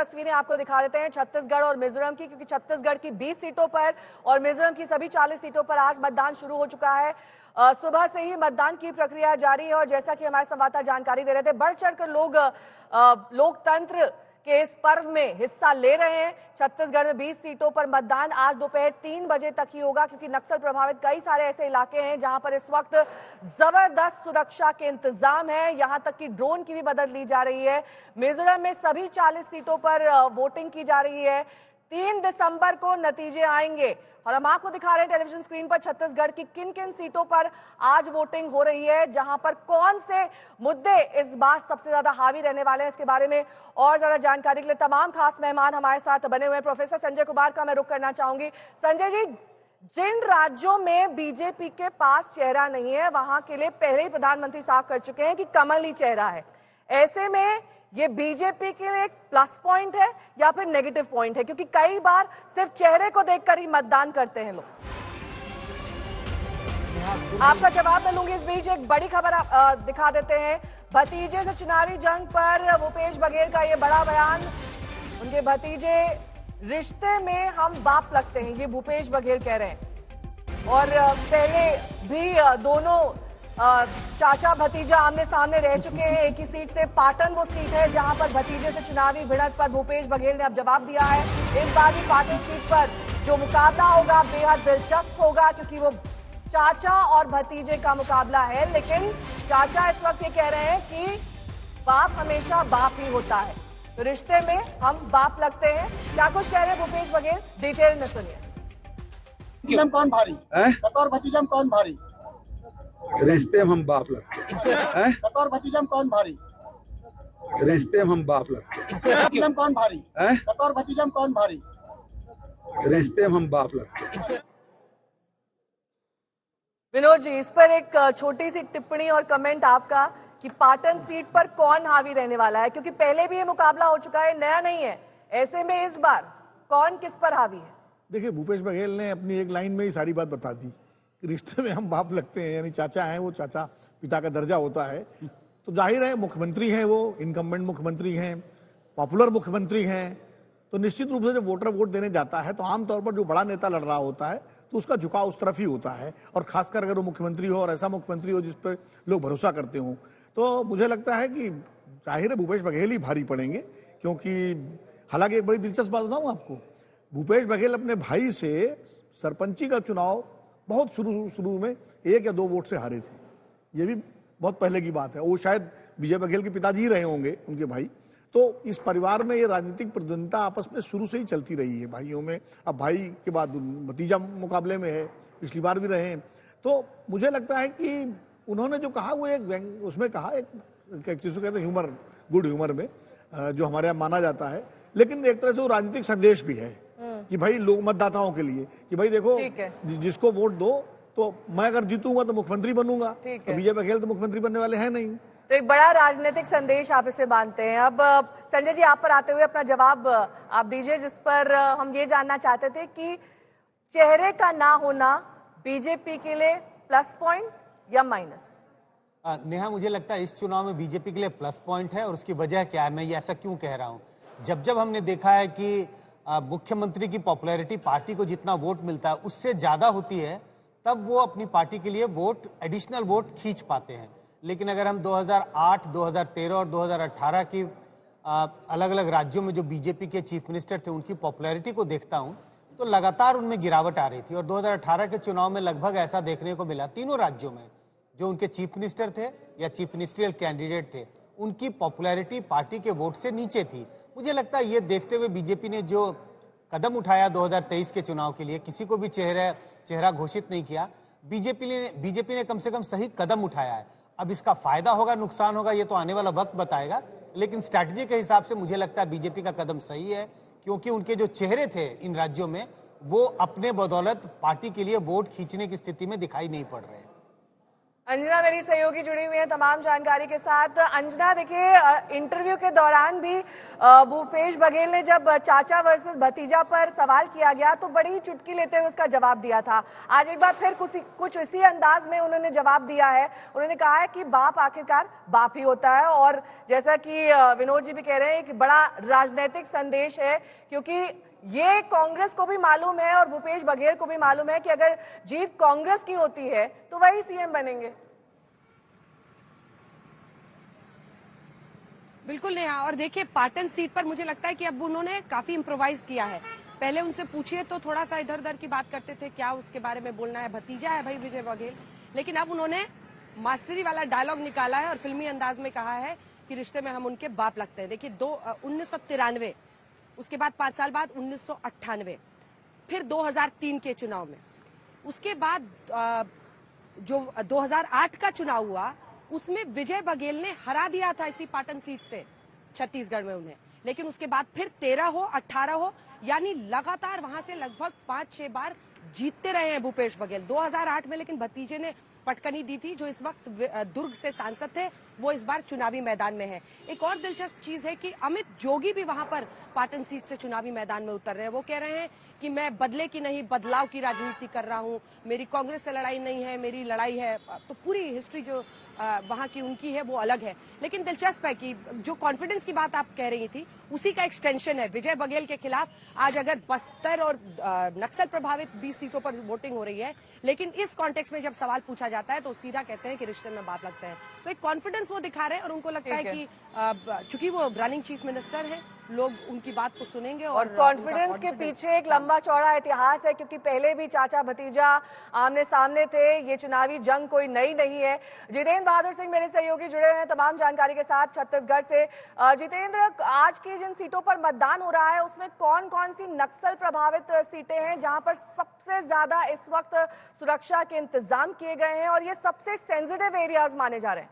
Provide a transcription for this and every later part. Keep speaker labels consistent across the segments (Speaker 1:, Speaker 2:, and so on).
Speaker 1: तस्वीरें आपको दिखा देते हैं छत्तीसगढ़ और मिजोरम की, क्योंकि छत्तीसगढ़ की 20 सीटों पर और मिजोरम की सभी 40 सीटों पर आज मतदान शुरू हो चुका है। सुबह से ही मतदान की प्रक्रिया जारी है और जैसा कि हमारे संवाददाता जानकारी दे रहे थे, बढ़ चढ़कर लोग लोकतंत्र के इस पर्व में हिस्सा ले रहे हैं। छत्तीसगढ़ में 20 सीटों पर मतदान आज दोपहर 3 बजे तक ही होगा, क्योंकि नक्सल प्रभावित कई सारे ऐसे इलाके हैं जहां पर इस वक्त जबरदस्त सुरक्षा के इंतजाम है। यहां तक कि ड्रोन की भी मदद ली जा रही है। मिजोरम में सभी 40 सीटों पर वोटिंग की जा रही है। 3 दिसंबर को नतीजे आएंगे और हम आपको दिखा रहे हैं टेलीविजन स्क्रीन पर छत्तीसगढ़ की किन किन सीटों पर आज वोटिंग हो रही है, जहां पर कौन से मुद्दे इस बार सबसे ज्यादा हावी रहने वाले हैं। इसके बारे में और ज्यादा जानकारी के लिए तमाम खास मेहमान हमारे साथ बने हुए हैं। प्रोफेसर संजय कुमार का मैं रुख करना चाहूंगी। संजय जी, जिन राज्यों में बीजेपी के पास चेहरा नहीं है, वहां के लिए पहले ही प्रधानमंत्री साफ कर चुके हैं कि कमल ही चेहरा है। ऐसे में ये बीजेपी के लिए एक प्लस पॉइंट है या फिर नेगेटिव पॉइंट है, क्योंकि कई बार सिर्फ चेहरे को देखकर ही मतदान करते हैं लोग। आपका जवाब मैं लूंगी। इस बीच एक बड़ी खबर दिखा देते हैं। भतीजे से चुनावी जंग पर भूपेश बघेल का ये बड़ा बयान। उनके भतीजे रिश्ते में हम बाप लगते हैं, ये भूपेश बघेल कह रहे हैं। और पहले भी दोनों चाचा भतीजा आमने सामने रह चुके हैं एक ही सीट से। पाटन वो सीट है जहां पर भतीजे से चुनावी भिड़ंत पर भूपेश बघेल ने अब जवाब दिया है। इस बार भी पाटन सीट पर जो मुकाबला होगा बेहद दिलचस्प होगा, क्योंकि वो चाचा और भतीजे का मुकाबला है। लेकिन चाचा इस वक्त ये कह रहे हैं कि बाप हमेशा बाप ही होता है, तो रिश्ते में हम बाप लगते हैं। क्या कुछ कह रहे हैं भूपेश बघेल, डिटेल में सुनिए।
Speaker 2: कौन भारी बतौर भतीजा कौन भारी?
Speaker 3: रिश्ते में हम बाप लगते हैं।
Speaker 2: बतौर भतीजा कौन भारी?
Speaker 3: रिश्ते में हम बाप लगते हैं।
Speaker 2: कौन भारी? बतौर भतीजा कौन भारी?
Speaker 3: रिश्ते में हम बाप लगते हैं।
Speaker 1: विनोद जी, इस पर एक छोटी सी टिप्पणी और कमेंट आपका कि पाटन सीट पर कौन हावी रहने वाला है, क्योंकि पहले भी ये मुकाबला हो चुका है, नया नहीं है। ऐसे में इस बार कौन किस पर हावी है?
Speaker 4: देखिए, भूपेश बघेल ने अपनी एक लाइन में ही सारी बात बता दी कि रिश्ते में हम बाप लगते हैं, यानी चाचा हैं, वो चाचा पिता का दर्जा होता है। तो जाहिर है मुख्यमंत्री हैं, वो इनकम्बेंट मुख्यमंत्री हैं, पॉपुलर मुख्यमंत्री हैं, तो निश्चित रूप से जब वोटर वोट देने जाता है तो आमतौर पर जो बड़ा नेता लड़ रहा होता है तो उसका झुकाव उस तरफ ही होता है। और खासकर अगर वो मुख्यमंत्री हो और ऐसा मुख्यमंत्री हो जिस पर लोग भरोसा करते हों, तो मुझे लगता है कि जाहिर है भूपेश बघेल ही भारी पड़ेंगे। क्योंकि हालांकि एक बड़ी दिलचस्प बात बताऊं आपको, भूपेश बघेल अपने भाई से सरपंची का चुनाव बहुत शुरू में 1 या 2 वोट से हारे थे। ये भी बहुत पहले की बात है। वो शायद विजय बघेल के पिताजी रहे होंगे, उनके भाई। तो इस परिवार में ये राजनीतिक प्रतिद्वंदिता आपस में शुरू से ही चलती रही है भाइयों में। अब भाई के बाद भतीजा मुकाबले में है, पिछली बार भी रहे हैं। तो मुझे लगता है कि उन्होंने जो कहा वो एक उसमें कहा एक चीज़ कहते हैं ह्यूमर, गुड ह्यूमर में, जो हमारे यहाँ माना जाता है। लेकिन एक तरह से वो राजनीतिक संदेश भी है कि भाई लोग मतदाताओं के लिए कि भाई देखो, जिसको वोट दो, तो मैं अगर जीतूंगा तो मुख्यमंत्री बनूंगा, तो विजय बघेल तो मुख्यमंत्री बनने वाले हैं नहीं।
Speaker 1: तो एक बड़ा राजनीतिक संदेश आप इसे मानते हैं। अब संजय जी, आप पर आते हुए अपना जवाब आप दीजिए, जिस पर हम ये जानना चाहते थे कि चेहरे का ना होना बीजेपी के लिए प्लस पॉइंट या माइनस?
Speaker 5: नेहा, मुझे लगता है इस चुनाव में बीजेपी के लिए प्लस पॉइंट है। और उसकी वजह क्या है, मैं ये ऐसा क्यों कह रहा हूँ? जब हमने देखा है कि मुख्यमंत्री की पॉपुलैरिटी पार्टी को जितना वोट मिलता है उससे ज्यादा होती है, तब वो अपनी पार्टी के लिए वोट, एडिशनल वोट खींच पाते हैं। लेकिन अगर हम 2008, 2013 और 2018 की अलग अलग राज्यों में जो बीजेपी के चीफ मिनिस्टर थे उनकी पॉपुलैरिटी को देखता हूं, तो लगातार उनमें गिरावट आ रही थी। और 2018 के चुनाव में लगभग ऐसा देखने को मिला, तीनों राज्यों में जो उनके चीफ मिनिस्टर थे या चीफ मिनिस्ट्रियल कैंडिडेट थे, उनकी पॉपुलैरिटी पार्टी के वोट से नीचे थी। मुझे लगता है ये देखते हुए बीजेपी ने जो कदम उठाया 2023 के चुनाव के लिए, किसी को भी चेहरा घोषित नहीं किया, बीजेपी ने कम से कम सही कदम उठाया है। अब इसका फायदा होगा, नुकसान होगा, ये तो आने वाला वक्त बताएगा। लेकिन स्ट्रैटेजी के हिसाब से मुझे लगता है बीजेपी का कदम सही है, क्योंकि उनके जो चेहरे थे इन राज्यों में, वो अपने बदौलत पार्टी के लिए वोट खींचने की स्थिति में दिखाई नहीं पड़ रहे हैं।
Speaker 1: अंजना मेरी सहयोगी जुड़ी हुई है तमाम जानकारी के साथ। अंजना देखिए, इंटरव्यू के दौरान भी भूपेश बघेल ने जब चाचा वर्सेस भतीजा पर सवाल किया गया तो बड़ी चुटकी लेते हुए उसका जवाब दिया था। आज एक बार फिर कुछ इसी अंदाज में उन्होंने जवाब दिया है। उन्होंने कहा है कि बाप आखिरकार बाप ही होता है, और जैसा कि विनोद जी भी कह रहे हैं कि बड़ा राजनीतिक संदेश है, क्योंकि ये कांग्रेस को भी मालूम है और भूपेश बघेल को भी मालूम है कि अगर जीत कांग्रेस की होती है तो वही सीएम बनेंगे।
Speaker 6: बिल्कुल नेहा, और देखिए पाटन सीट पर मुझे लगता है कि अब उन्होंने काफी इम्प्रोवाइज किया है। पहले उनसे पूछिए तो थोड़ा सा इधर उधर की बात करते थे, क्या उसके बारे में बोलना है, भतीजा है भाई विजय बघेल, लेकिन अब उन्होंने मास्टरी वाला डायलॉग निकाला है और फिल्मी अंदाज में कहा है कि रिश्ते में हम उनके बाप लगते हैं। देखिए 1993, उसके बाद 5 साल बाद 1998, फिर 2003 के चुनाव में, उसके बाद जो 2008 का चुनाव हुआ उसमें विजय बघेल ने हरा दिया था इसी पाटन सीट से छत्तीसगढ़ में उन्हें, लेकिन उसके बाद फिर 13 हो 18 हो, यानी लगातार वहां से लगभग 5-6 बार जीतते रहे हैं भूपेश बघेल। 2008 में लेकिन भतीजे ने पटकनी दी थी, जो इस वक्त दुर्ग से सांसद थे, वो इस बार चुनावी मैदान में है। एक और दिलचस्प चीज है कि अमित जोगी भी वहां पर पाटन सीट से चुनावी मैदान में उतर रहे हैं। वो कह रहे हैं कि मैं बदले की नहीं बदलाव की राजनीति कर रहा हूं, मेरी कांग्रेस से लड़ाई नहीं है, मेरी लड़ाई है। तो पूरी हिस्ट्री जो वहां की उनकी है वो अलग है। लेकिन दिलचस्प है कि जो कॉन्फिडेंस की बात आप कह रही थी उसी का एक्सटेंशन है विजय बघेल के खिलाफ। आज अगर बस्तर और नक्सल प्रभावित 20 सीटों पर वोटिंग हो रही है, लेकिन इस कॉन्टेक्स्ट में जब सवाल पूछा जाता है तो सीधा कहते हैं कि रिश्ते में बाप लगते हैं। तो एक कॉन्फिडेंस वो दिखा रहे हैं और उनको लगता है कि चूंकि वो रनिंग चीफ मिनिस्टर है, लोग उनकी बात को सुनेंगे। और
Speaker 1: कॉन्फिडेंस के पीछे एक लंबा चौड़ा इतिहास है, क्योंकि पहले भी चाचा भतीजा आमने सामने थे। ये चुनावी जंग कोई नई नहीं है। जितेंद्र बहादुर सिंह मेरे सहयोगी जुड़े हुए हैं तमाम जानकारी के साथ छत्तीसगढ़ से। जितेंद्र, आज की जिन सीटों पर मतदान हो रहा है उसमें कौन कौन सी नक्सल प्रभावित सीटें हैं जहां पर सबसे ज्यादा इस वक्त सुरक्षा के इंतजाम किए गए हैं और ये सबसे सेंसिटिव एरियाज माने जा रहे हैं?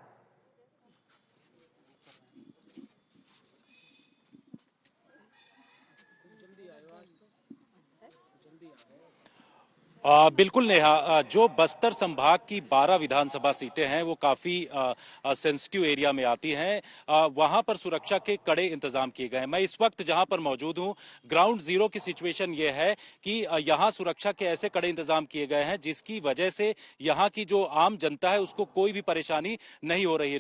Speaker 7: बिल्कुल नेहा, जो बस्तर संभाग की 12 विधानसभा सीटें हैं वो काफी सेंसिटिव एरिया में आती हैं। वहां पर सुरक्षा के कड़े इंतजाम किए गए हैं। मैं इस वक्त जहां पर मौजूद हूं, ग्राउंड जीरो की सिचुएशन ये है कि यहां सुरक्षा के ऐसे कड़े इंतजाम किए गए हैं जिसकी वजह से यहां की जो आम जनता है उसको कोई भी परेशानी नहीं हो रही है।